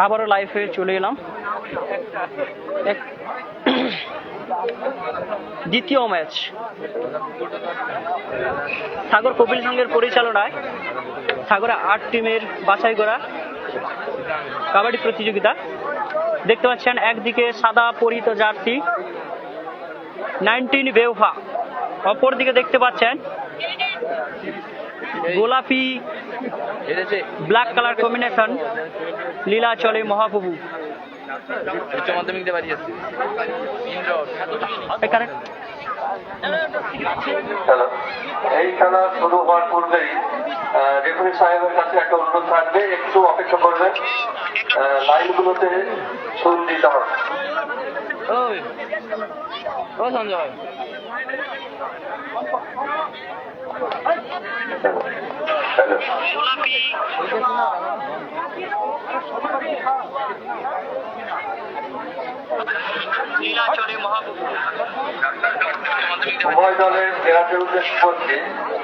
আবারও লাইভে চলে এলাম। দ্বিতীয় ম্যাচ সাগর কপিল সংঘের পরিচালনায় সাগরে ৮ টিমের বাছাই করা কাবাডি প্রতিযোগিতা। দেখতে পাচ্ছেন একদিকে সাদা পরিহিত জার্সি 19 বেওফা, অপরদিকে দেখতে পাচ্ছেন গোলাপি ব্ল্যাক কালার কম্বিনেশন লীলাচলে মহাপ্রভু। উচ্চ মাধ্যমিক দিয়ে বাড়ি আসছি। হ্যালো, এই খেলা শুরু হওয়ার পূর্বেই রেফারি সাহেবের কাছে একটা অনুরোধ থাকবে, একটু অপেক্ষা করবেন, লাইনগুলোতে সুর দিতে হবে। ও সঞ্জয়, হ্যালো, উভয় দলের প্লেয়ারদের উদ্দেশ্য করছে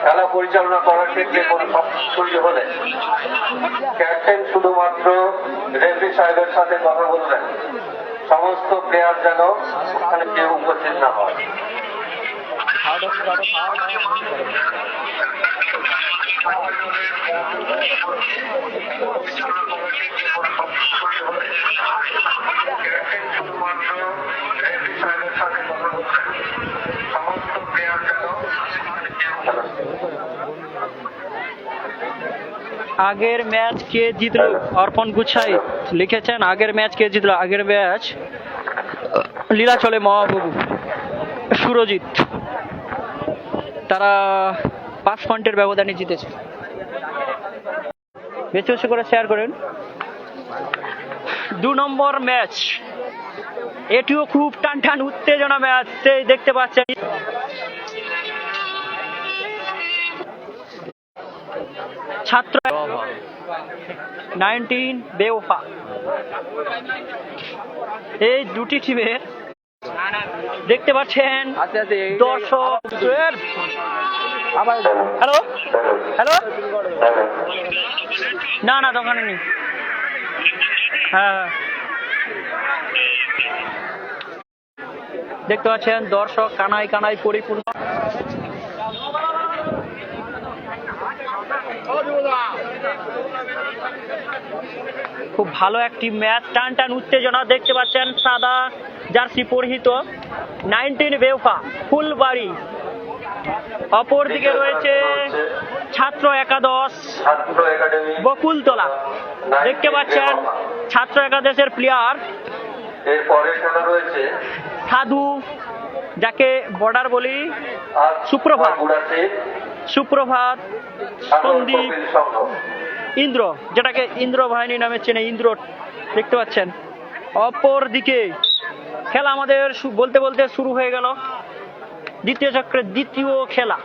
খেলা পরিচালনা করার ক্ষেত্রে কোনো সমস্যা হলে ক্যাপ্টেন শুধুমাত্র রেফারি সাহেবের সাথে কথা বলবেন, সমস্ত প্লেয়ার যেন ওখানে কেউ উপস্থিত না হয়। আগের ম্যাচ কে জিতলো? অর্পণ গুছাই লিখেছেন আগের ম্যাচ কে জিতলো। আগের ম্যাচ লীলাচলে মহাপ্রভু সুরজিৎ, তারা 5 পয়েন্টের ব্যবধানে জিতেছে। বেশি বেশি করে শেয়ার করেন। 2 নম্বর ম্যাচ, এটিও খুব টান টান উত্তেজনা ম্যাচ। সেই দেখতে পাচ্ছেন ছাত্র 19 বেওফা। এই দুটি টিমের দেখতে পাচ্ছেন দর্শক। হ্যালো হ্যালো, না না দোকানে নেই। হ্যাঁ, দেখতে পাচ্ছেন দর্শক কানায় কানায় পরিপূর্ণ। খুব ভালো একটি ম্যাচ, টান টান উত্তেজনা। দেখতে পাচ্ছেন সাদা জার্সি পরিহিত 19 বেওফা ফুলবাড়ি, অপরদিকে রয়েছে ছাত্র একাদশ বকুলতলা। দেখতে পাচ্ছেন ছাত্র একাদশের প্লেয়ার সাধু, যাকে বর্ডার বলি, সুপ্রভাত, সুপ্রভাত, সন্দীপ, ইন্দ্র, যেটাকে ইন্দ্র বাহিনী নামে চেনে, ইন্দ্র। দেখতে পাচ্ছেন অপর দিকে খেলা আমাদের বলতে বলতে শুরু হয়ে গেল। দ্বিতীয় চক্রের দ্বিতীয় খেলা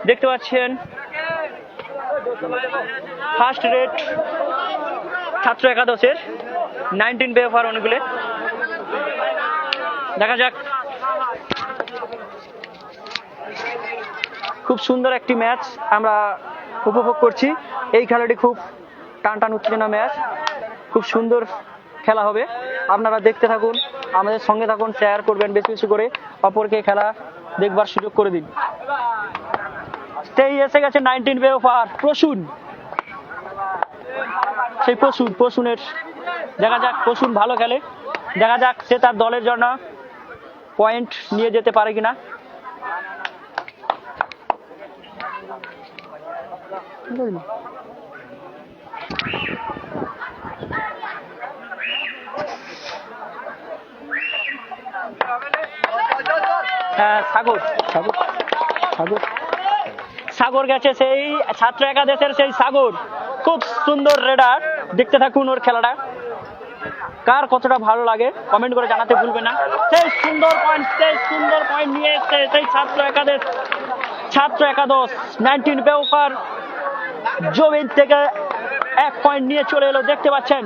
দেখতে পাচ্ছেন ফার্স্ট রেট ছাত্র একাদশের 19 বেওফার অনুকূলে। দেখা যাক। খুব সুন্দর একটি ম্যাচ আমরা উপভোগ করছি। এই খেলাটি খুব টান টান উত্তেজনা ম্যাচ, খুব সুন্দর খেলা হবে। আপনারা দেখতে থাকুন, আমাদের সঙ্গে থাকুন, শেয়ার করবেন বেশি বেশি করে, অপরকে খেলা দেখবার সুযোগ করে দিন। সেই এসে গেছে 19 বেওফার প্রসূন, সেই প্রসূনের দেখা যাক। প্রসূন ভালো খেলে, দেখা যাক সে তার দলের জন্য পয়েন্ট নিয়ে যেতে পারে কিনা। হ্যাঁ, সাগর সাগর সাগর সাগর গেছে, সেই ছাত্র একাদশের সেই সাগর। খুব সুন্দর রেডার, দেখতে থাকুন ওর খেলাটা। কার কতটা ভালো লাগে কমেন্ট করে জানাতে ভুলবেন না। সেই সুন্দর পয়েন্ট নিয়ে এসছে সেই ছাত্র একাদশ 19 বেওফার জমিন থেকে 1 পয়েন্ট নিয়ে চলে এলো। দেখতে পাচ্ছেন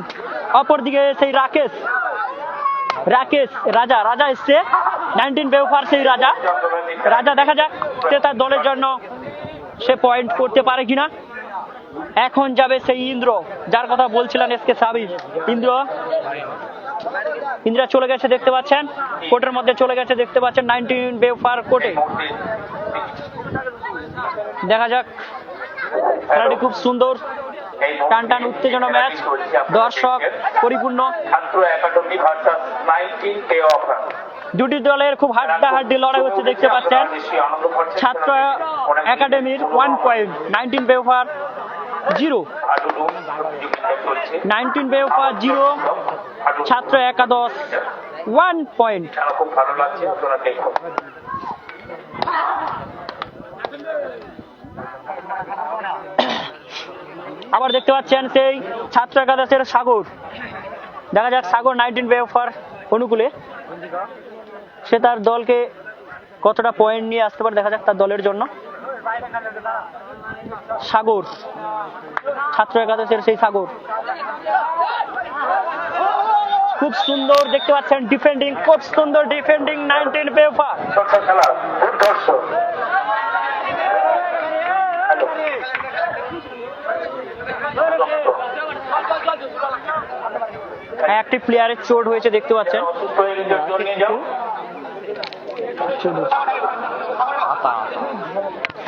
অপরদিকে সেই রাকেশ রাজা এসছে 19 বেওফার, সেই রাজা দেখা যাক সে তার দলের জন্য সে পয়েন্ট করতে পারে কিনা। এখন যাবে সেই ইন্দ্র, যার কথা বলছিলেন এসকে সাবির। ইন্দ্র চলে গেছে দেখতে পাচ্ছেন, কোর্টের মধ্যে চলে গেছে দেখতে পাচ্ছেন 19 বেওফার কোর্টে। দেখা যাক, খেলাটি খুব সুন্দর, টান টান উত্তেজনা ম্যাচ, দর্শক পরিপূর্ণ। ছাত্র একাডেমি ভার্সাস 19 বেওফার। দুটি দলের খুব হাড্ডাহাড্ডি লড়াই হচ্ছে দেখতে পাচ্ছেন। ছাত্র একাডেমির 1 পয়েন্ট, 19 বেওফার 0। 19 বেওফার 0, ছাত্র একাদশ 1 পয়েন্ট। খুব ভালো লাগছে, তোরা দেখো। আবার দেখতে পাচ্ছেন সেই ছাত্র একাদশের সাগর। দেখা যাক সাগর 19 বেওফার অনুকূলে সে তার দলকে কতটা পয়েন্ট নিয়ে আসতে পারে, দেখা যাক তার দলের জন্য। সাগর, ছাত্র একাদশের সেই সাগর, খুব সুন্দর দেখতে পাচ্ছেন ডিফেন্ডিং, খুব সুন্দর ডিফেন্ডিং 19 বেওফার। ছোট্ট খেলা, দুর্ধর্ষ। একটি প্লেয়ারের চোট হয়েছে দেখতে পাচ্ছেন।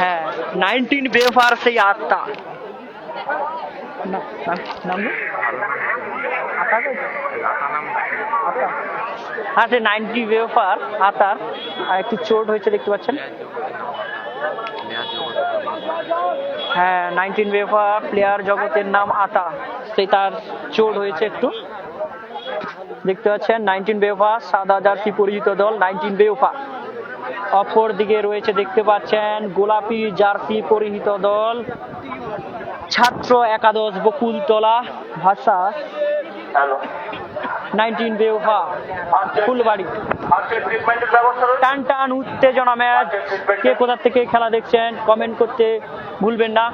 হ্যাঁ, 19 বেওফার সেই আত্মা। হ্যাঁ, সে 90 বেওফার আতার আর একটু চোট হয়েছে দেখতে পাচ্ছেন। হ্যাঁ, 19 বেওফার প্লেয়ার জগতের নাম আতা, সেই তার চোট হয়েছে একটু দেখতে পাচ্ছেন। 19 বেওফার সাদা জার্সি পরিহিত দল 19 বেওফার। অপর দিকে রয়েছে দেখতে পাচ্ছেন গোলাপি জার্সি পরিহিত দল ছাত্র একাদশ বকুলতলা ভার্সাস 19 বেওফার ফুলবাড়ি। টান টান উত্তেজনা ম্যাচ। কে কোথা থেকে খেলা দেখছেন কমেন্ট করতে ভুলবেন না।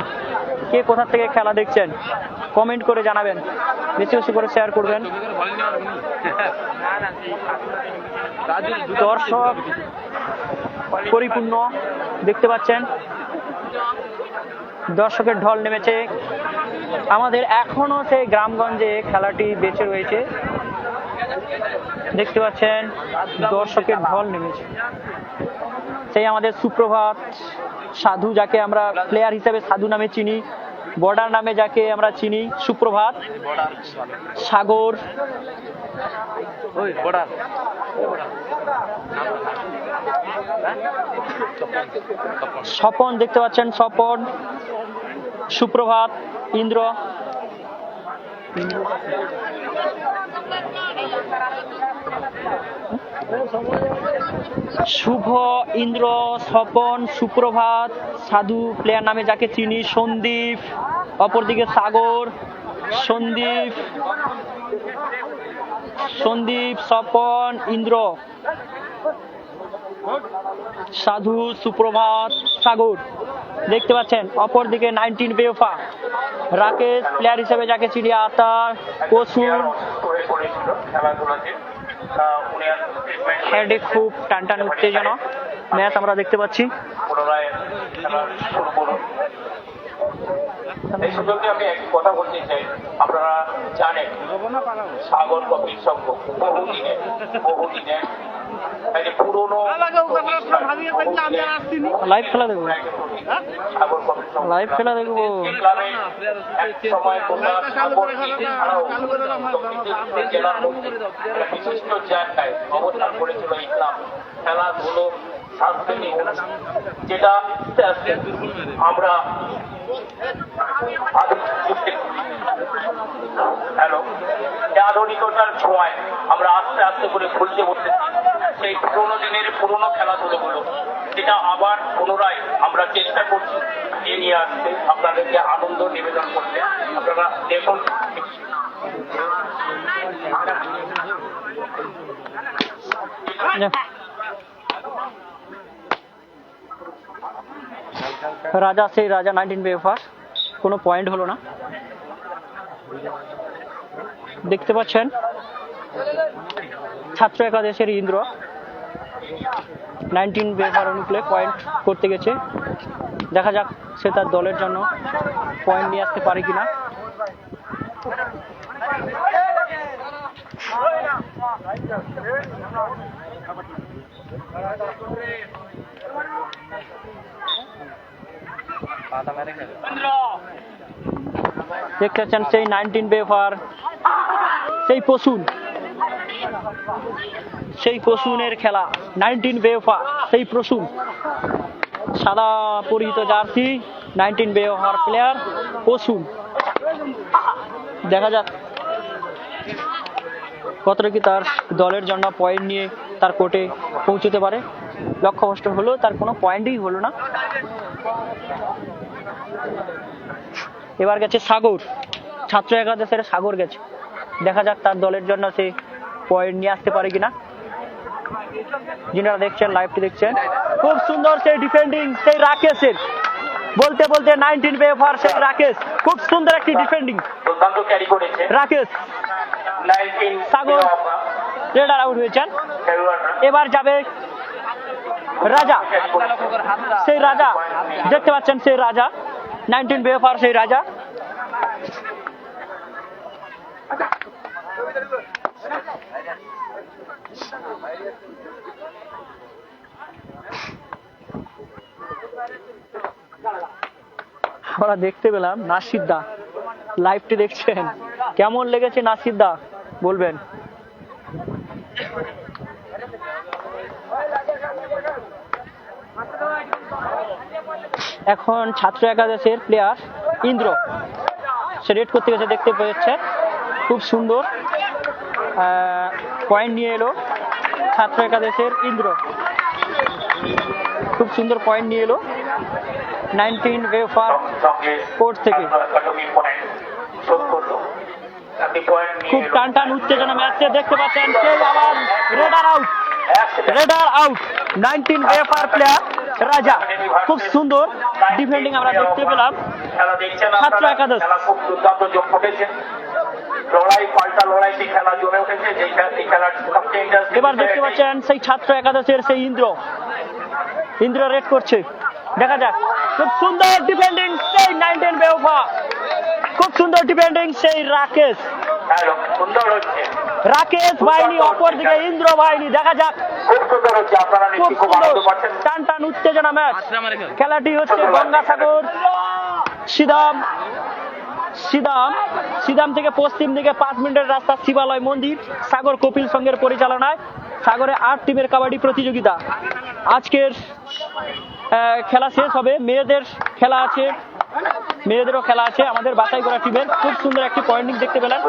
কে কোথা থেকে খেলা দেখছেন কমেন্ট করে জানাবেন, বেশি বেশি করে শেয়ার করবেন। দর্শক পরিপূর্ণ দেখতে পাচ্ছেন, দর্শকের ঢল নেমেছে। আমাদের এখনো সেই গ্রামগঞ্জে খেলাটি বেঁচে রয়েছে দেখতে পাচ্ছেন, দর্শকের ঢল নেমেছে। সেই আমাদের সুপ্রভাত সাধু, যাকে আমরা প্লেয়ার হিসেবে সাধু নামে চিনি, বর্ডার নামে যাকে আমরা চিনি সুপ্রভাত, সাগর, স্বপন দেখতে পাচ্ছেন, স্বপন, সুপ্রভাত, ইন্দ্র, শুভ, ইন্দ্র, স্বপন, সুপ্রভাত, সাধু প্লেয়ার নামে যাকে চিনি, সন্দীপ, অপরদিকে সাগর, সন্দীপ, স্বপন, ইন্দ্র, সাধু, সুপ্রভাত, সাগর দেখতে পাচ্ছেন। অপরদিকে 19 বেওফা রাকেশ প্লেয়ার হিসেবে যাকে চিনি, আতার, কসুর। খেলাটি খুব টান টান উত্তেজনা ম্যাচ আমরা দেখতে পাচ্ছি। এই সুযোগে আমি এক কথা বলতে চাই, আপনারা জানেন সাগর কপির সংঘ বহুদিনের পুরোনো লাইভ খেলা দেখবো, সাগর কপির সংঘ লাইভ খেলা দেখবো। সময় জেলার মধ্যে বিশিষ্ট জায়গায় অবস্থান করেছিল এই ক্লাব। খেলাধুলো সাংস্কৃতিক যেটা আস্তে আস্তে আমরা আধুনিকতার ছোঁয়ায় আমরা আস্তে আস্তে করে ভুলতে বসতেছি সেই পুরোনো দিনের পুরোনো খেলাধুলোগুলো, যেটা আবার পুনরায় আমরা চেষ্টা করছি নিয়ে আসতে, আপনাদেরকে আনন্দ নিবেদন করতে। আপনারা দেখুন রাজা, সেই রাজা 19 বেওফার, কোনো পয়েন্ট হলো না দেখতে পাচ্ছেন। ছাত্র একাদশের ইন্দ্র 19 বেওফার অনুকূলে পয়েন্ট করতে গেছে, দেখা যাক সে তার দলের জন্য পয়েন্ট নিয়ে আসতে পারে কিনা। পাতা মেরে খেলে দেখতে পাচ্ছেন সেই 19 বেফার, সেই পশুনের খেলা। 19 বেফার, সেই পশুন, সাদা পরিহিত জার্সি, 19 বেফার প্লেয়ার পশুন। দেখা যাক কতটা কি তার দলের জন্য পয়েন্ট নিয়ে তার কোর্টে পৌঁছতে পারে। লক্ষ্যভ্রষ্ট হলো, তার কোনো পয়েন্টই হলো না। এবার গেছে সাগর, ছাত্র একাদশের সাগর গেছে। দেখা যাক তার দলের জন্য সে পয়েন্ট নিয়ে আসতে পারে কিনা। যিনারা দেখছেন, লাইভটি দেখছেন, খুব সুন্দর সেই ডিফেন্ডিং, সেই রাকেশের, বলতে বলতে 19 বেফার সেই রাকেশ, খুব সুন্দর একটি ডিফেন্ডিং রাকেশ। সাগর রেডার আউট হয়েছেন। এবার যাবে রাজা, সেই রাজা দেখতে পাচ্ছেন, সেই রাজা 19 বেফার, সেই রাজা। আমরা দেখতে পেলাম নাসির দা, লাইভটি দেখছেন, কেমন লেগেছে নাসির দা বলবেন। এখন ছাত্র একাদশের প্লেয়ার ইন্দ্র সে রেড করতে গেছে, দেখতে পেয়েছে, খুব সুন্দর পয়েন্ট নিয়ে এলো ছাত্র একাদশের ইন্দ্র, খুব সুন্দর পয়েন্ট নিয়ে এলো 19 বেফার কোর্ট থেকে। খুব টান টান উত্তেজনা ম্যাচে দেখতে পাচ্ছেন, সেই আবার রেডার আউট, 19 বেফার প্লেয়ার রাজা, খুব সুন্দর ডিফেন্ডিং আমরা দেখতে পেলাম ছাত্র একাদশ। এবার দেখতে পাচ্ছেন সেই ছাত্র একাদশের সেই ইন্দ্র রেড করছে। দেখা যাক, খুব সুন্দর ডিফেন্ডিং সেই 19 বেফার, খুব সুন্দর ডিফেন্ডিং সেই রাকেশ বাহিনী, অপর দিকে ইন্দ্র বাহিনী। দেখা যাক, খুব সুন্দর টান টান উত্তেজনা ম্যাচ। খেলাটি হচ্ছে গঙ্গাসাগর সিদাম থেকে পশ্চিম দিকে 5 মিনিটের রাস্তা শিবালয় মন্দির, সাগর কপিল সংঘের পরিচালনায়। সাগরে 8 টিমের কাবাডি প্রতিযোগিতা। আজকের খেলা শেষ হবে, মেয়েদেরও খেলা আছে আমাদের বাছাই করা টিমের। খুব সুন্দর একটি পয়েন্টিং দেখতে পেলাম,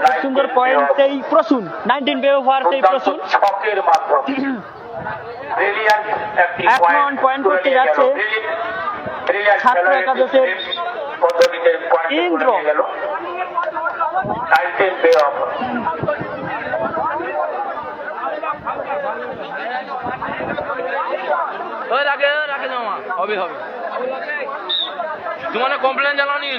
খুব সুন্দর পয়েন্ট সেই প্রসূন, 19 বেফার সেই প্রসূন। এখন পয়েন্ট করতে যাচ্ছে ছাত্র একাদশের ইন্দ্র। রাখে জমা হবে তোমার কমপ্লেন জানাওনি।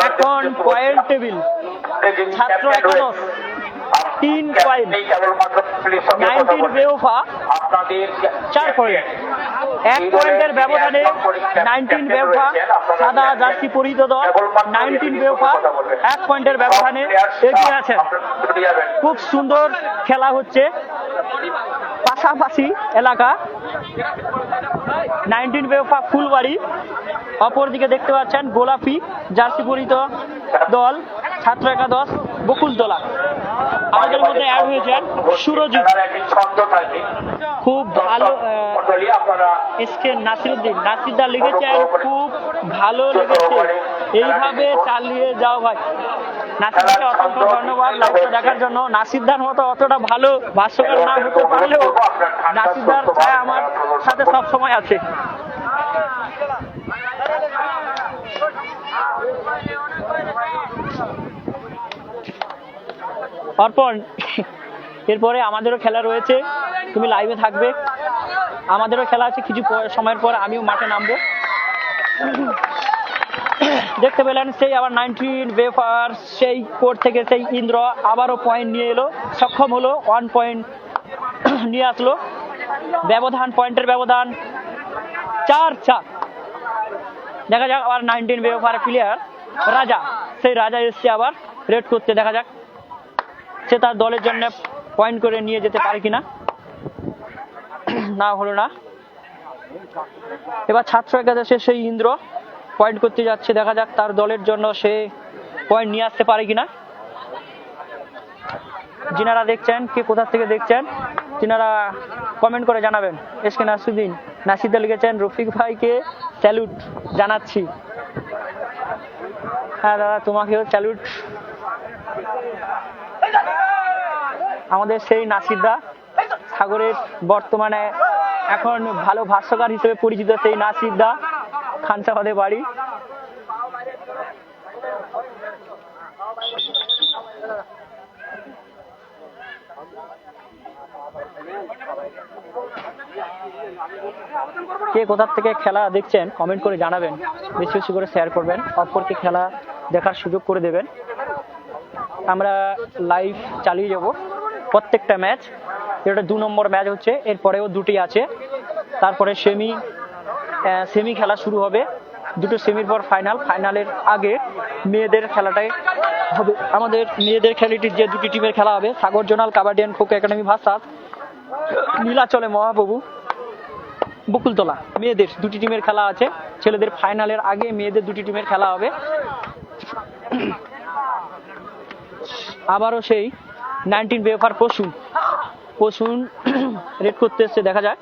এখন পয়েন্ট টেবিল, ছাত্র একাদশ 3 পয়েন্ট, 19 বেফার 4 পয়েন্ট, 1 পয়েন্টের ব্যবধানে 19 বেফার সাদা জার্সি পরিহিত দল 19 বেফার 1 পয়েন্টের ব্যবধানে এগিয়ে আছে। খুব সুন্দর খেলা হচ্ছে, পাশাপাশি এলাকা 19 বেফার ফুলবাড়ি, অপরদিকে দেখতে পাচ্ছেন গোলাপি জার্সি পরিহিত দল ছাত্র একাদশ বকুলতলা। আমাদের মধ্যে অ্যাড হয়েছেন সুরজিৎ, খুব ভালো এসকে নাসিরদা লিখেছেন, খুব ভালো লেগেছে, এইভাবে চালিয়ে যাও ভাই। নাসিরদাকে অসংখ্য ধন্যবাদ লাইভটা দেখার জন্য। নাসিরদার মতো অতটা ভালো ভাষ্যকার না হতে পারলেও নাসিরদার ছায়া আমার সাথে সব সময় আছে। অর্পণ, এরপরে আমাদেরও খেলা রয়েছে, তুমি লাইভে থাকবে। আমাদেরও খেলা আছে, কিছু সময়ের পর আমিও মাঠে নামবো। দেখতে পেলেন সেই আবার 19 বেফার সেই কোর্ট থেকে সেই ইন্দ্র আবারও পয়েন্ট নিয়ে এলো, সক্ষম হলো 1 পয়েন্ট নিয়ে আসলো। ব্যবধান, পয়েন্টের ব্যবধান 4-4। দেখা যাক আবার 19 বেফার প্লেয়ার রাজা, সেই রাজা এসছে আবার রেড করতে। দেখা যাক সে তার দলের জন্য পয়েন্ট করে নিয়ে যেতে পারে কিনা। না, হলো না। এবার ছাত্র একাদশে সেই ইন্দ্র পয়েন্ট করতে যাচ্ছে। দেখা যাক তার দলের জন্য সে পয়েন্ট নিয়ে আসতে পারে কিনা। যিনারা দেখছেন, কে কোথা থেকে দেখছেন, তিনারা কমেন্ট করে জানাবেন। এসকে নাসিরুদ্দিন, নাসিদা লিখেছেন রফিক ভাইকে স্যালুট জানাচ্ছি। হ্যাঁ দাদা, তোমাকেও স্যালুট। আমাদের সেই নাসিদা, সাগরের বর্তমানে এখন ভালো ভাষ্যকার হিসেবে পরিচিত সেই নাসিদা, খানসাবাদে বাড়ি। কে কোথা থেকে খেলা দেখছেন কমেন্ট করে জানাবেন, বেশি বেশি করে শেয়ার করবেন, অপরকে খেলা দেখার সুযোগ করে দেবেন। আমরা লাইভ চালিয়ে যাব প্রত্যেকটা ম্যাচ। এটা 2 নম্বর ম্যাচ হচ্ছে, এরপরেও 2টি আছে। তারপরে সেমি খেলা শুরু হবে, 2টো সেমির পর ফাইনাল। ফাইনালের আগে মেয়েদের খেলাটাই হবে। আমাদের মেয়েদের খেলাটির যে 2টি টিমের খেলা হবে, Sagar zonal kabaddi and kho kho academy versus নীলাচলে মহাপ্রভু বকুলতলা। মেয়েদের 2টি টিমের খেলা আছে। ছেলেদের ফাইনালের আগে মেয়েদের 2টি টিমের খেলা হবে। আবারও সেই 19 বেফার পশুন রেড করতে এসছে। দেখা যায়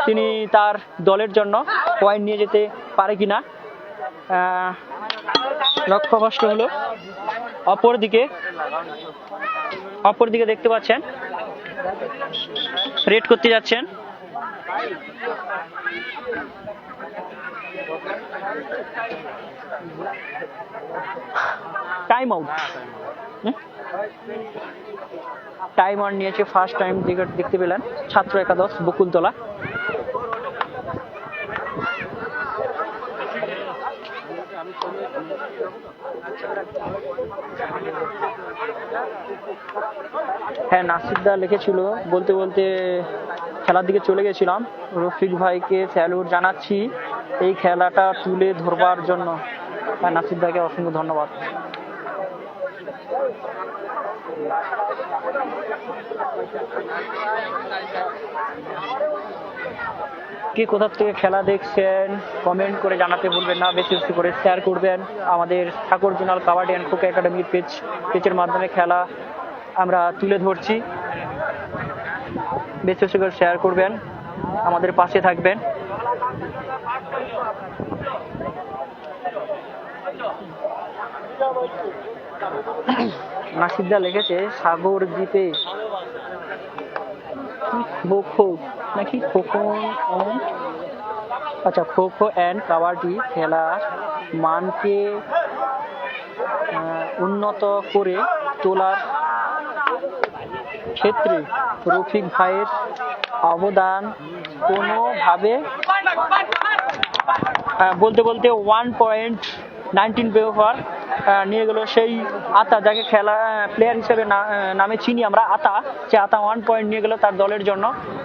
তিনি তার দলের জন্য পয়েন্ট নিয়ে যেতে পারে কিনা। লক্ষ্যভ্রষ্ট হলো। অপরদিকে দেখতে পাচ্ছেন রেড করতে যাচ্ছেন টাইম আউট নিয়েছে। ফার্স্ট টাইম দেখতে পেলেন ছাত্র একাদশ বকুলতলা। হ্যাঁ, নাসিরদা লিখেছিল, বলতে বলতে খেলার দিকে চলে গেছিলাম। রফিক ভাইকে স্যালুট জানাচ্ছি এই খেলাটা তুলে ধরবার জন্য। হ্যাঁ, নাসিরদাকে অসংখ্য ধন্যবাদ। কে কোথা থেকে খেলা দেখছেন কমেন্ট করে জানাতে ভুলবেন না, বেশি বেশি করে শেয়ার করবেন। আমাদের সাগর জোনাল কাবাডি অ্যান্ড খোখো একাডেমির পেজের মাধ্যমে খেলা আমরা তুলে ধরছি। বেশি বেশি করে শেয়ার করবেন, আমাদের পাশে থাকবেন। নাসিদা লিখেছে সাগর দ্বীপে খোখো নাকি খোখো অ্যান্ড কাবাডি খেলার মানকে উন্নত করে তোলার ক্ষেত্রে রফিক ভাইয়ের অবদান কোনোভাবে। বলতে বলতে 1.19 বেফার নিয়ে গেল সেই আতা, যাকে খেলা প্লেয়ার হিসেবে নামে চিনি আমরা, আতা। সে আতা 1 পয়েন্ট নিয়ে গেল তার দলের জন্য।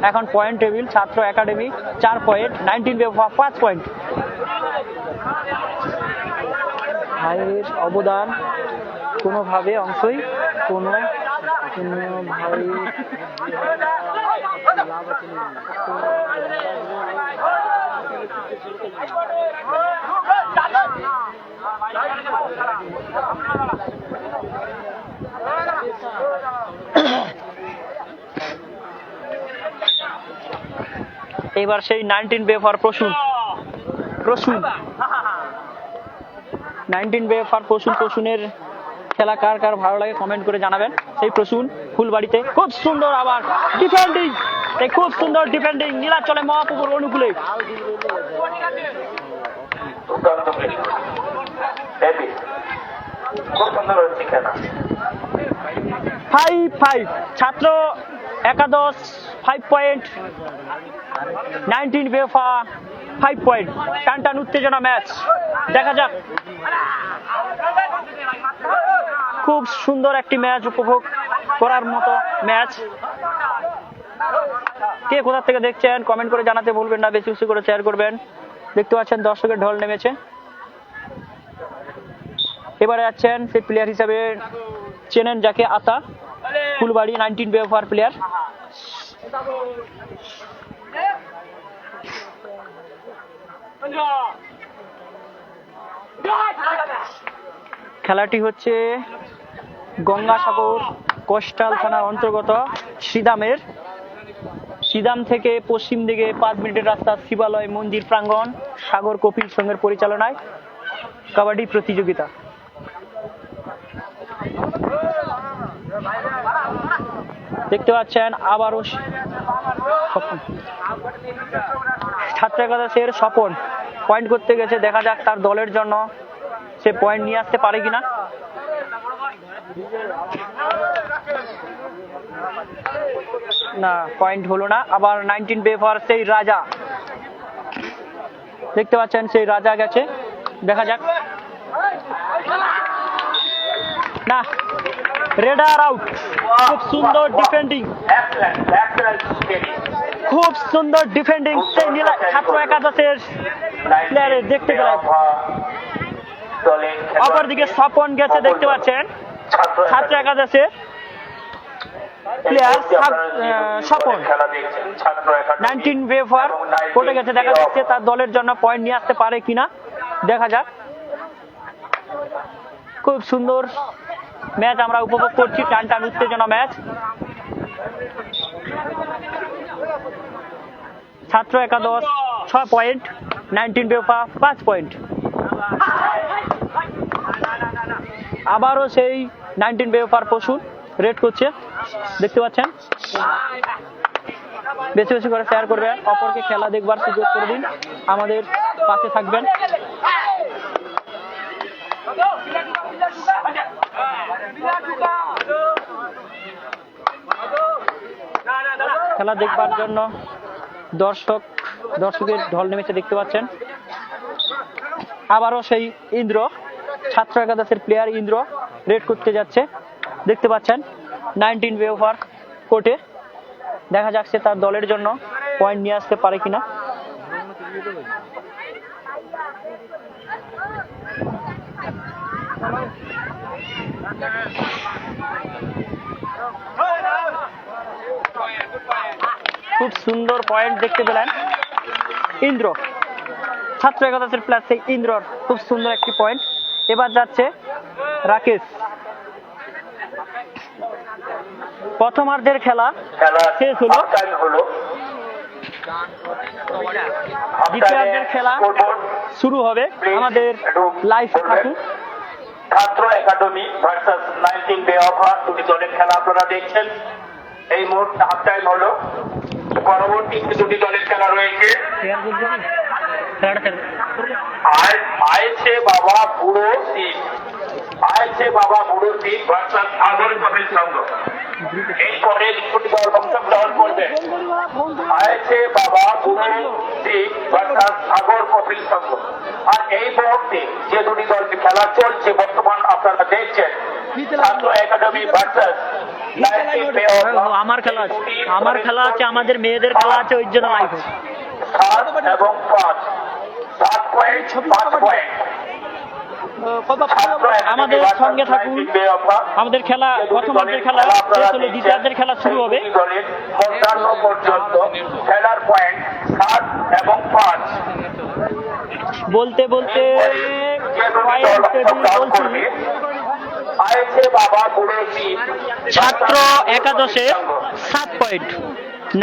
এখন পয়েন্ট টেবিল ছাত্র একাডেমি 4 পয়েন্ট, 19 বেফার 5 পয়েন্ট। ভাইয়ের অবদান কোনোভাবে অংশই ভাই এবার সেই 19 বেফার প্রসূন 19 বেফার প্রসূনের খেলা কার কার ভালো লাগে কমেন্ট করে জানাবেন। সেই প্রসূন ফুলবাড়িতে খুব সুন্দর আবার ডিফেন্ডিং, খুব সুন্দর ডিফেন্ডিং নীলাচলে মহাপ্রভুর অনুকূলে। ফাইভ ছাত্র একাদশ 5 পয়েন্ট, 19 বেফা 5 পয়েন্ট। টানটান উত্তেজনা ম্যাচ, দেখা যাক। খুব সুন্দর একটি ম্যাচ, উপভোগ করার মতো ম্যাচ। কে কোথা থেকে দেখছেন কমেন্ট করে জানাতে ভুলবেন না, বেশি বেশি করে শেয়ার করবেন। দেখতে পাচ্ছেন দর্শকের ঢল নেমেছে। এবারে যাচ্ছেন সেই প্লেয়ার হিসাবে চেনেন যাকে, আতা ফুলবাড়ি, 19 বেফার প্লেয়ার। খেলাটি হচ্ছে গঙ্গাসাগর কোস্টাল থানার অন্তর্গত সিদাম থেকে পশ্চিম দিকে 5 মিনিটের রাস্তা শিবালয় মন্দির প্রাঙ্গণ, সাগর কপিল সংঘের পরিচালনায় কাবাডি প্রতিযোগিতা। দেখতে পাচ্ছেন আবারও ছাত্র একাদশের স্বপন পয়েন্ট করতে গেছে, দেখা যাক তার দলের জন্য সে পয়েন্ট নিয়ে আসতে পারে কিনা। না, পয়েন্ট হলো না। আবার 19 বেফার সেই রাজা, দেখতে পাচ্ছেন সেই রাজা গেছে, দেখা যাক। না, রেডার আউট। খুব সুন্দর ডিফেন্ডিং, খুব সুন্দর ডিফেন্ডিং সেই নীলা ছাত্র একাদশের প্লেয়ারের, দেখতে পেলাম। অপরদিকে স্বপন গেছে, দেখতে পাচ্ছেন ছাত্র একাদশের প্লেয়ার স্বপন 19 বেফার কোর্টে গেছে, দেখা যাচ্ছে তার দলের জন্য পয়েন্ট নিয়ে আসতে পারে কিনা, দেখা যাক। খুব সুন্দর ম্যাচ আমরা উপভোগ করছি, টানটান উত্তেজনা ম্যাচ। ছাত্র একাদশ 6 পয়েন্ট, 19 বেফা 5 পয়েন্ট। আবারও সেই 19 বেফার পশু রেড করছে, দেখতে পাচ্ছেন। বেশি বেশি করে শেয়ার করবেন, অপরকে খেলা দেখবার সুযোগ করে দিন, আমাদের পাশে থাকবেন। খেলা দেখবার জন্য দর্শকের ঢল নেমেছে, দেখতে পাচ্ছেন। আবারও সেই ইন্দ্র, ছাত্র একাদশের প্লেয়ার ইন্দ্র রেড করতে যাচ্ছে, দেখতে পাচ্ছেন 19 বেফার কোর্টে, দেখা যাচ্ছে তার দলের জন্য পয়েন্ট নিয়ে আসতে পারে কিনা। খুব সুন্দর পয়েন্ট দেখতে পেলেন ইন্দ্র, ছাত্র একাদশের প্লেয়ার সেই ইন্দ্রর খুব সুন্দর একটি পয়েন্ট। এবার যাচ্ছে রাকেশ। প্রথমার্ধের খেলা শেষ হলো, দ্বিতীয়ার্ধের খেলা শুরু হবে। আমাদের লাইভ থাকুন। ছাত্র একাডেমি ভার্সাস 19 বেফা দুটি দলের খেলা আপনারা দেখছেন। এই মুহূর্তে হাফ টাইম হলো, পরবর্তী দুটি দলের খেলা রয়েছে। আয়েছে বাবা বুড়ো সিং, আয়েছে বাবা বুড়ো সিং ভার্সাস সাগর কপিল সংঘ। এরপরে দুটি দল অংশগ্রহণ করবে। আয়েছে বাবা বুড়ো সিং ভার্সাস সাগর কপিল সংঘ। আর এই মুহূর্তে যে দুটি দলকে খেলা চলছে বর্তমান আপনারা দেখছেন, ছাত্র একাডেমি ভার্সাস আমার খেলা আছে, আমার খেলা আছে, আমাদের মেয়েদের খেলা আছে, ওই জন্য লাইভ। 7 এবং 5, 7 পয়েন্ট 5 পয়েন্ট। আমাদের সঙ্গে থাকুন। আমাদের খেলা প্রথমার্ধের খেলা শেষ হলে দ্বিতীয়ার্ধের খেলা শুরু হবে। পর্যন্ত খেলার পয়েন্ট 7 এবং 5। বলতে বলতে পয়েন্ট টেবিল বলছি। ছাত্র একাদশে 7 পয়েন্ট,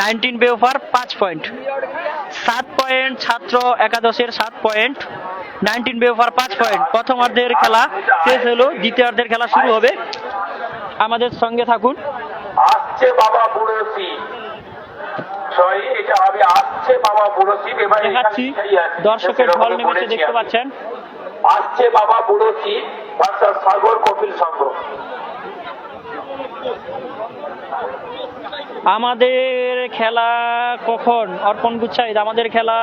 19 বেফার 5 পয়েন্ট। 7 পয়েন্ট ছাত্র একাদশের, 7 পয়েন্ট 19 বেফার 5 পয়েন্ট। প্রথমার্ধের খেলা শেষ হলো, দ্বিতীয়ার্ধের খেলা শুরু হবে। আমাদের সঙ্গে থাকুন। আসছে বাবা বুড়োসি, সরি এটা হবে আসছে বাবা বুড়োসি। এবার দেখাচ্ছি দর্শকের ঢল নেমেছে, দেখতে পাচ্ছেন। আসছে বাবা বুড়োসি ভার্সাস সাগর কপিল সংঘ। আমাদের খেলা কখন অর্পণ গুচ্ছাইত? আমাদের খেলা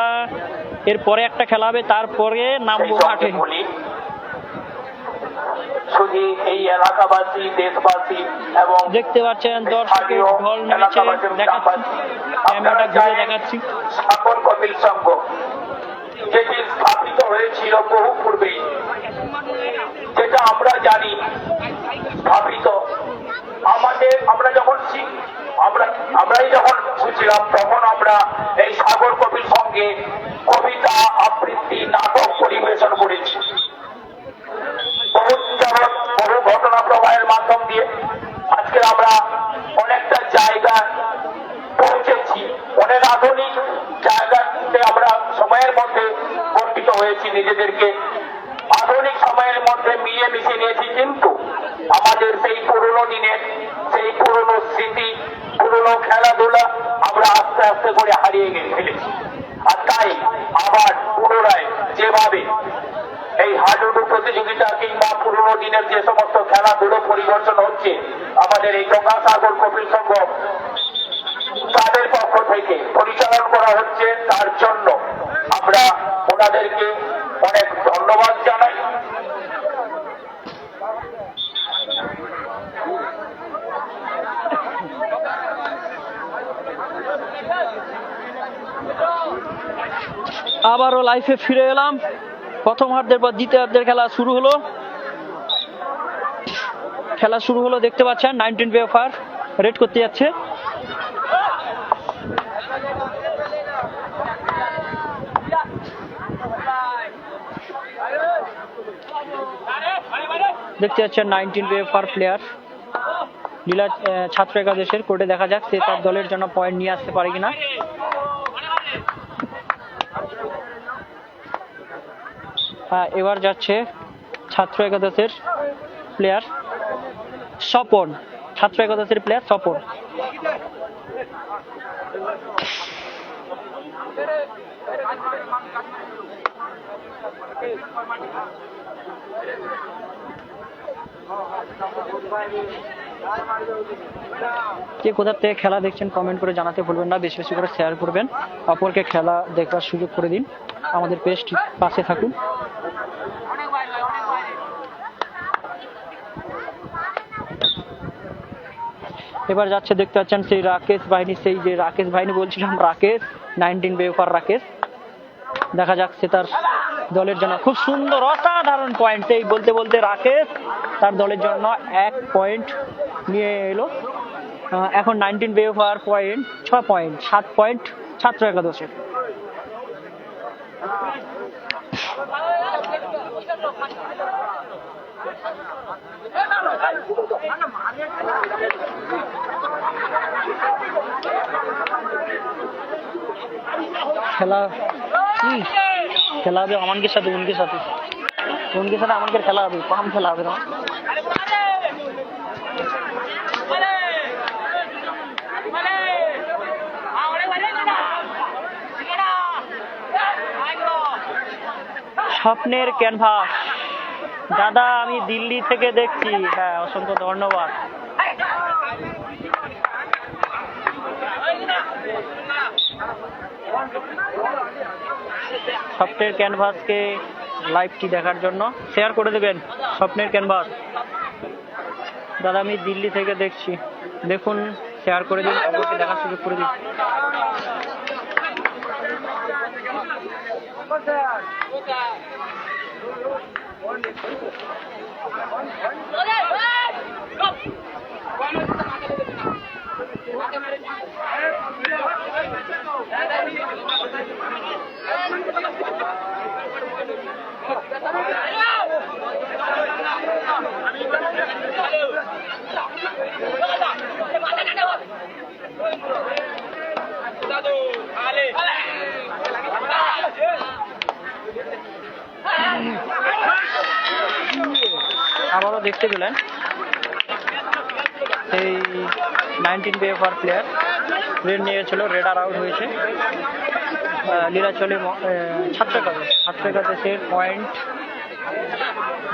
এরপরে একটা খেলা হবে, তারপরে নামবো মাঠে। শুধু এই এলাকাবাসী, দেশবাসী এবং দেখতে পাচ্ছেন দর্শকের ঢল নেমেছে, দেখাচ্ছি ক্যামেরাটা ঘুরে দেখাচ্ছি। সাগর কপিল সংঘ যেটি স্থাপিত হয়েছিল বহু পূর্বেই, যেটা আমরা জানি স্থাপিত আমরাই যখন ছিলাম তখন আমরা এই সাগর কবির সঙ্গে কবিতা, আবৃত্তি, নাটক পরিবেশন করেছি। বহু ঘটনা প্রবাহের মাধ্যম দিয়ে আজকে আমরা অনেকটা জায়গা পৌঁছেছি, অনেক আধুনিক জায়গাতে আমরা সময়ের মধ্যে গঠিত হয়েছি, নিজেদেরকে আধুনিক সময়ের মধ্যে মিলিয়ে মিশিয়ে নিয়েছি। কিন্তু আমাদের সেই পুরনো দিনের সেই পুরনো স্মৃতি, পুরনো খেলাধুলা আমরা আস্তে আস্তে করে হারিয়ে ফেলেছি। আর তাই আবার পুনরায় যেভাবে এই হাডুডু প্রতিযোগিতা কিংবা পুরনো দিনের যে সমস্ত খেলাধুলো পরিদর্শন হচ্ছে আমাদের এই গঙ্গাসাগর কপিল সংঘ তাদের পক্ষ থেকে পরিচালনা করা হচ্ছে, তার জন্য আমরা ওনাদেরকে অনেক ধন্যবাদ জানাই। আবারও লাইফে ফিরে এলাম। প্রথম হার্ধের পর দ্বিতীয়ার্ধের খেলা শুরু হলো। দেখতে পাচ্ছেন 19 বেফার রেড করতে যাচ্ছে। দেখতে পাচ্ছেন 19 বেফার প্লেয়ার লীলা ছাত্র একাদশের কোর্টে। দেখা যাক সে তার দলের জন্য পয়েন্ট নিয়ে আসতে পারে কিনা। এবার যাচ্ছে ছাত্র একাদশের প্লেয়ার স্বপন। ছাত্র একাদশের প্লেয়ার স্বপন। কে কোথা থেকে খেলা দেখছেন কমেন্ট করে জানাতে ভুলবেন না। বেশি বেশি করে শেয়ার করবেন, অপরকে খেলা দেখার সুযোগ করে দিন। আমাদের পেজটি পাশে থাকুন। এবার যাচ্ছে দেখতে পাচ্ছেন সেই রাকেশ বাহিনী, সেই যে রাকেশ বাহিনী বলছিলাম, রাকেশ 19 বেফার রাকেশ। দেখা যাক সে তার দলের জন্য খুব সুন্দর অসাধারণ পয়েন্ট, এই বলতে বলতে রাকেশ তার দলের জন্য 1 পয়েন্ট নিয়ে এলো। এখন 19 বেফার পয়েন্ট 6 পয়েন্ট, 7 পয়েন্ট ছাত্র একাদশের। খেলা হবে আমানকের সাথে, উনকের সাথে আমানকের খেলা হবে, কম খেলা হবে না। স্বপ্নের ক্যানভাস দাদা, আমি দিল্লি থেকে দেখছি। হ্যাঁ, অসংখ্য ধন্যবাদ। স্বপ্নের ক্যানভাসকে লাইভটি দেখার জন্য শেয়ার করে দেবেন। স্বপ্নের ক্যানভাস দাদা, আমি দিল্লি থেকে দেখছি, দেখুন, শেয়ার করে দিন, অবশ্যই দেখার সুযোগ করে দিন। আবারও দেখতে পেলেন এই 19 বেফার প্লেয়ার রেড নিয়েছিল, রেড আর আউট হয়েছে। লীলাচলে ছাত্র একাদশের পয়েন্ট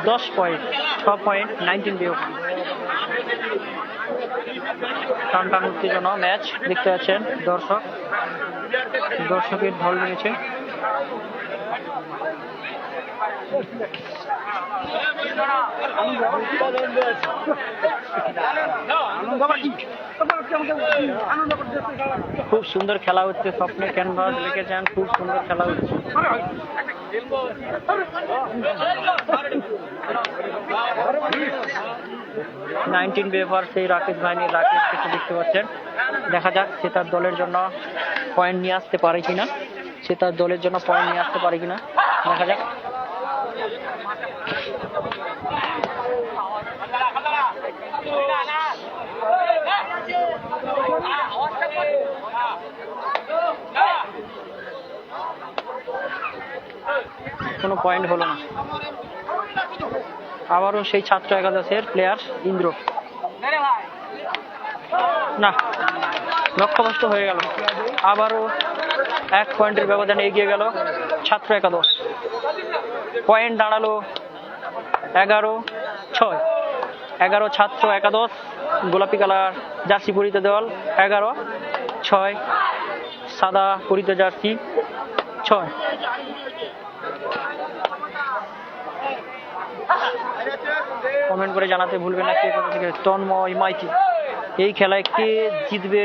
10 পয়েন্ট, 6 পয়েন্ট 19 বেফার। টান টান উত্তেজনা ম্যাচ দেখতে পাচ্ছেন দর্শকের ঢল নিয়েছে। খুব সুন্দর খেলা হচ্ছে, স্বপ্নের ক্যানভাস লিখেছেন, খুব সুন্দর খেলা হচ্ছে। নাইনটিন বেভার সেই রাকেশ বাহিনীর রাকেশ থেকে দেখতে পাচ্ছেন। দেখা যাক সে তার দলের জন্য পয়েন্ট নিয়ে আসতে পারে কিনা, দেখা যাক। কোনো পয়েন্ট হলো না। আবারও সেই ছাত্র একাদশের প্লেয়ার ইন্দ্র, না, লক্ষ্যভ্রষ্ট হয়ে গেল। আবারও 1 পয়েন্টের ব্যবধানে এগিয়ে গেল ছাত্র একাদশ। পয়েন্ট দাঁড়ালো 11-6। 11 ছাত্র একাদশ, গোলাপি কালার জার্সি পরিহিত দল 11, 6 সাদা পরিহিত জার্সি 6। কমেন্ট করে জানাতে ভুলবেন না কে কোথা থেকে। তন্ময় মাইতি, এই খেলায় কে জিতবে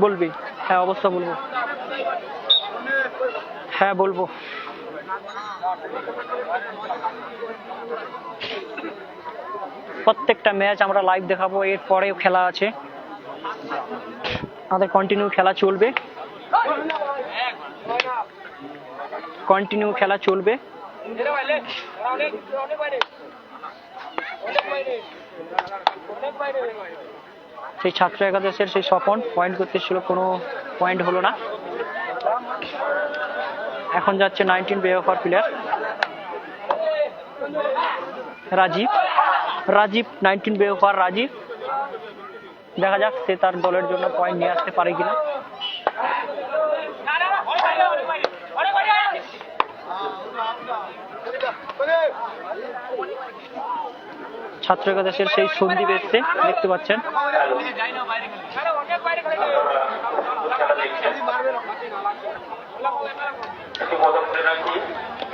বলবে? হ্যাঁ, অবশ্যই বলবো, হ্যাঁ বলবো। প্রত্যেকটা ম্যাচ আমরা লাইভ দেখাবো, এর পরেও খেলা আছে, আমাদের কন্টিনিউ খেলা চলবে, সেই ছাত্র একাদশের সেই স্বপন পয়েন্ট করতে ছিল, কোনো পয়েন্ট হলো না। এখন যাচ্ছে 19 বেওফার প্লেয়ার রাজীব 19 বেওফার রাজীব। দেখা যাক সে তার দলের জন্য পয়েন্ট নিয়ে আসতে পারে কিনা। ছাত্র একাদশের সেই সন্দীপ এসছে, দেখতে পাচ্ছেন।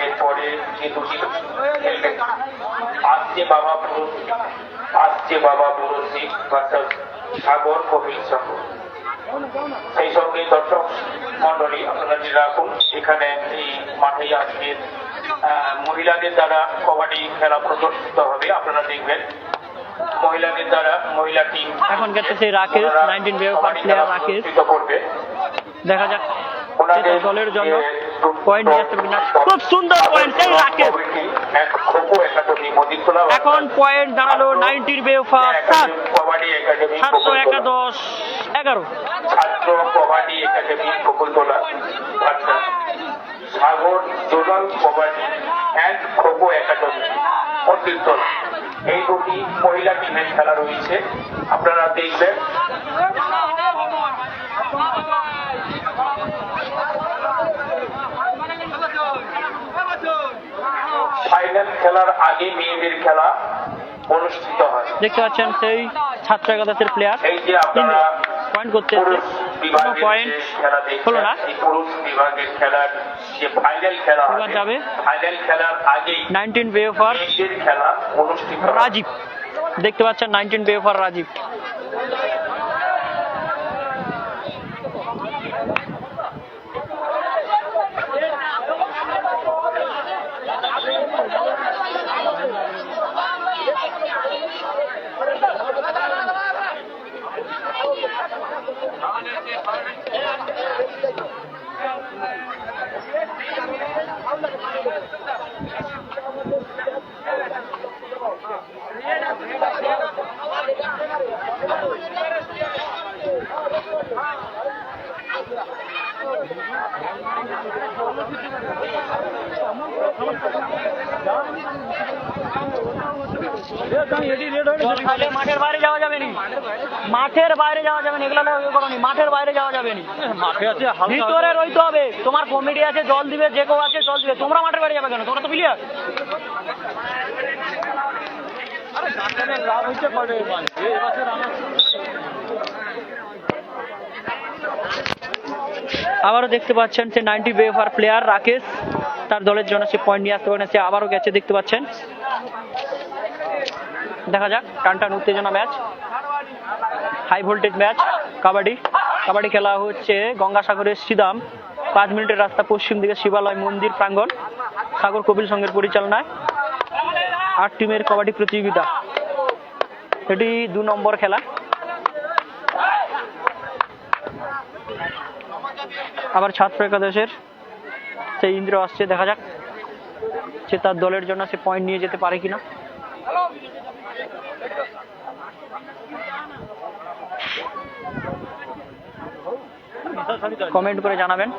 এরপরে যে দুটি আসছে বাবা পুরসিক ভার্সাস সাগর কপিল সংঘ। সেই সঙ্গে দর্শক মন্ডলী আপনারা জেনে রাখুন, এখানে এই মাঠে আজকে মহিলাদের দ্বারা কবাডি খেলা প্রদর্শিত হবে, আপনারা দেখবেন। মহিলাদের দ্বারা মহিলা টিম এখন গেছে সেই রাকেশ 19 বেওফার প্লেয়ার রাকেশ। দেখা যাক দলের জন্য পয়েন্ট নিয়ে আসতে পারে কিনা। খুব সুন্দর পয়েন্ট সেই রাকেশ। এখন পয়েন্ট দাঁড়ালো 19 বেওফার 7, ছাত্র একাদশ 11। ছাত্র kabaddi academy Bakultala Sagar zonal kabaddi and kho kho academy Bakultala. এই দুটি মহিলা টিমের খেলা রয়েছে, আপনারা দেখবেন। ফাইনাল খেলার আগে মেয়েদের খেলা অনুষ্ঠিত হয়। দেখতে পাচ্ছেন সেই ছাত্র একাদশের প্লেয়ার এই যে আপনারা পয়েন্ট করতে পয়েন্ট হলো না। পুরুষ বিভাগের খেলার যে ফাইনাল খেলা যাবে, ফাইনাল খেলার আগেই 19 বেওফার মেয়েদের খেলা অনুষ্ঠিত রাজীব। দেখতে পাচ্ছেন 19 বেওফার রাজীব। মাঠের বাইরে যাওয়া যাবে না, মাঠের বাইরে যাওয়া যাবে না, এগুলো মাঠের বাইরে যাওয়া যাবে না, মাঠে আছে ভিতরে রইতে হবে। তোমার কমিটি আছে, জল দিবে, যে কেউ আছে জল দিবে, তোমরা মাঠের বাইরে যাবে কেন? তোমরা তো প্লেয়ার। আবারও দেখতে পাচ্ছেন যে 90 বেওভার প্লেয়ার রাকেশ তার দলের জন্য সে পয়েন্ট নিয়ে আসতে পারে, সে আবারও গেছে দেখতে পাচ্ছেন। দেখা যাক, টানটান উত্তেজনা match, high voltage match. Kabaddi খেলা হচ্ছে গঙ্গাসাগরের শ্রীদাম 5 মিনিটের রাস্তা পশ্চিম দিকে শিবালয় মন্দির প্রাঙ্গণ, সাগর কপিল সংঘের পরিচালনায় 8 টিমের কবাডি প্রতিযোগিতা। এটি 2 নম্বর খেলা। আবার ছাত্র একাদশের সেই ইন্দ্র আসছে, দেখা যাক সে তার দলের জন্য সে পয়েন্ট নিয়ে যেতে পারে কিনা। কমেন্ট করে জানাবেন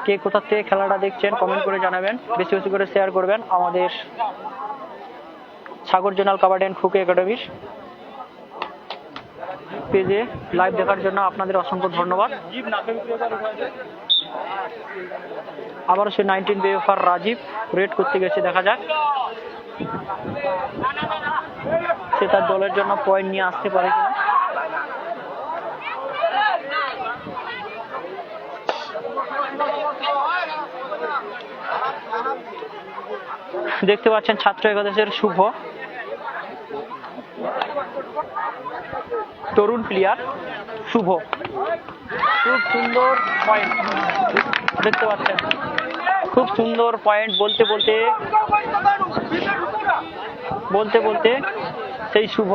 কে কোথা থেকে খেলাটা দেখছেন, কমেন্ট করে জানাবেন, বেশি বেশি করে শেয়ার করবেন আমাদের সাগর জোনাল কাবাডি অ্যান্ড খোখো একাডেমির পেজে লাইভ দেখার জন্য আপনাদের অসংখ্য ধন্যবাদ। আবারও সে 19 বেওভার রাজীব রেড করতে গেছে, দেখা যাক সে তার দলের জন্য পয়েন্ট নিয়ে আসতে পারে কিনা। দেখতে পাচ্ছেন ছাত্র একাদশের শুভ তরুণ প্লেয়ার শুভ, খুব সুন্দর পয়েন্ট দেখতে পাচ্ছেন, খুব সুন্দর পয়েন্ট। বলতে বলতে সেই শুভ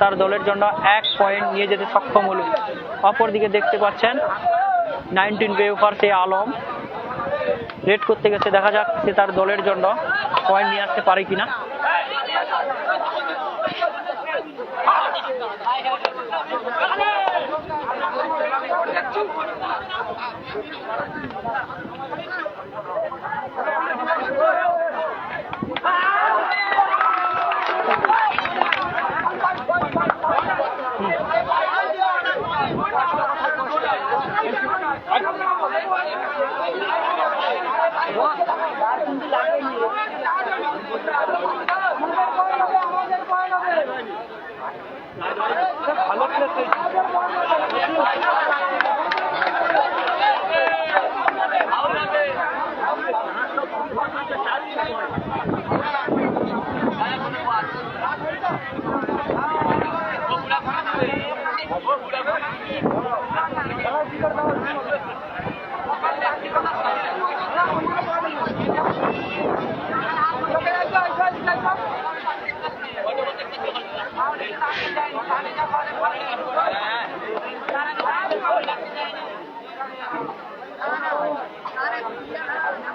তার দলের জন্য 1 পয়েন্ট নিয়ে যেতে সক্ষম হলো। অপরদিকে দেখতে পাচ্ছেন 19 বেওভার সে আলম রেড করতে গেছে, দেখা যাক সে তার দলের জন্য পয়েন্ট নিয়ে আসতে পারে কিনা।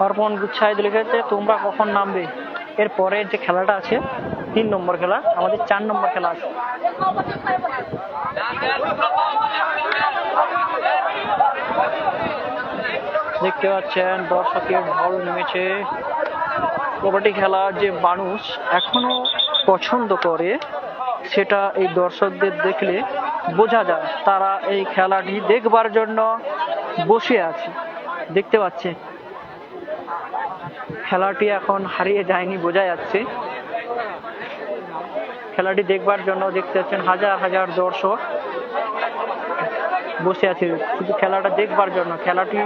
অর্পণ গুচ্ছায় লিখেছে তোমরা কখন নামবে। এর পরের যে খেলাটা আছে 3 নম্বর খেলা, আমাদের 4 নম্বর খেলা আছে। দেখতে পাচ্ছেন দর্শকের ঢল নেমেছে। কবাডি খেলা যে মানুষ এখনো পছন্দ করে সেটা এই দর্শকদের দেখলে বোঝা যায়, তারা এই খেলাটি দেখবার জন্য বসে আছে। দেখতে পাচ্ছে খেলাটি এখন হারিয়ে যায়নি, বোঝা যাচ্ছে। খেলাটি দেখবার জন্য দেখতে পাচ্ছেন হাজার হাজার দর্শক বসে আছে শুধু খেলাটা দেখবার জন্য। খেলাটি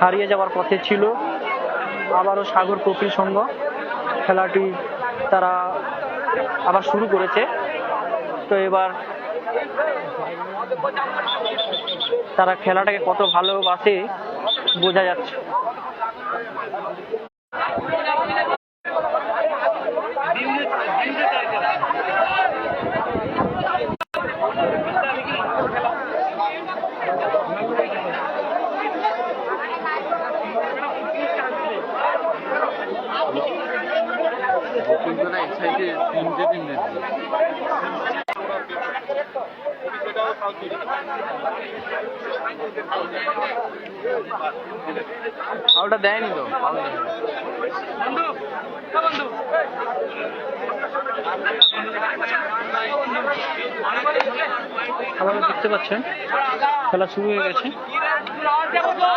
হারিয়ে যাওয়ার পথে ছিল। আবারও সাগর কপিল সংঘ খেলাটি তারা আবার শুরু করেছে। তো এবার তারা খেলাটাকে কত ভালোবাসে বোঝা যাচ্ছে। ওটা দেয়নি তো আপনারা দেখতে পাচ্ছেন খেলা শুরু হয়ে গেছে,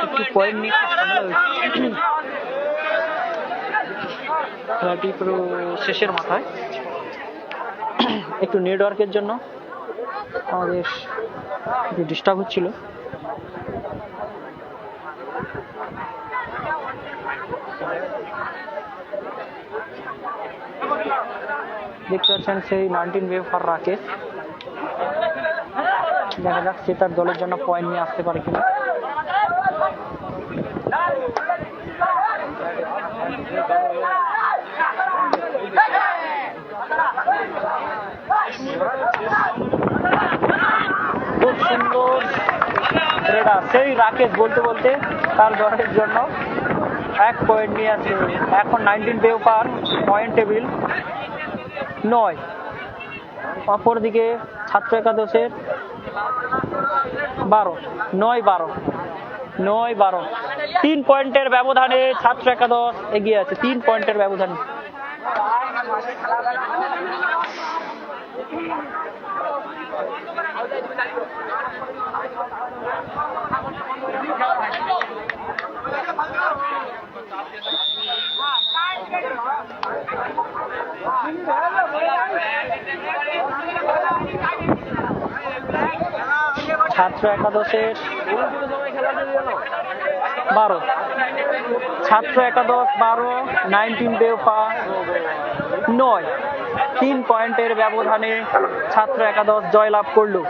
একটু পয়েন্ট নিয়ে খেলাটি পুরো শেষের মাথায়। একটু নেটওয়ার্কের জন্য আমাদের একটু ডিস্টার্ব হচ্ছিল। দেখতে পাচ্ছেন সেই 19 ওয়েভ ফর রাকেশ। দেখা যাক সে তার দলের জন্য পয়েন্ট নিয়ে আসতে পারে কিনা। খুব সুন্দর রেডার সেই রাকেশ বলতে বলতে তার দলের জন্য 1 পয়েন্ট নিয়ে আসে। এখন 19 ওয়েভ পার পয়েন্ট টেবিল 9। অপরদিকে ছাত্র একাদশের 12, 9-12 3 পয়েন্টের ব্যবধানে ছাত্র একাদশ এগিয়ে আছে, 3 পয়েন্টের ব্যবধানে। ছাত্র একাদশের 12, ছাত্র একাদশ 12, 19 ওয়েভ পার 9। 3 পয়েন্টের ব্যবধানে ছাত্র একাদশ জয়লাভ করলো।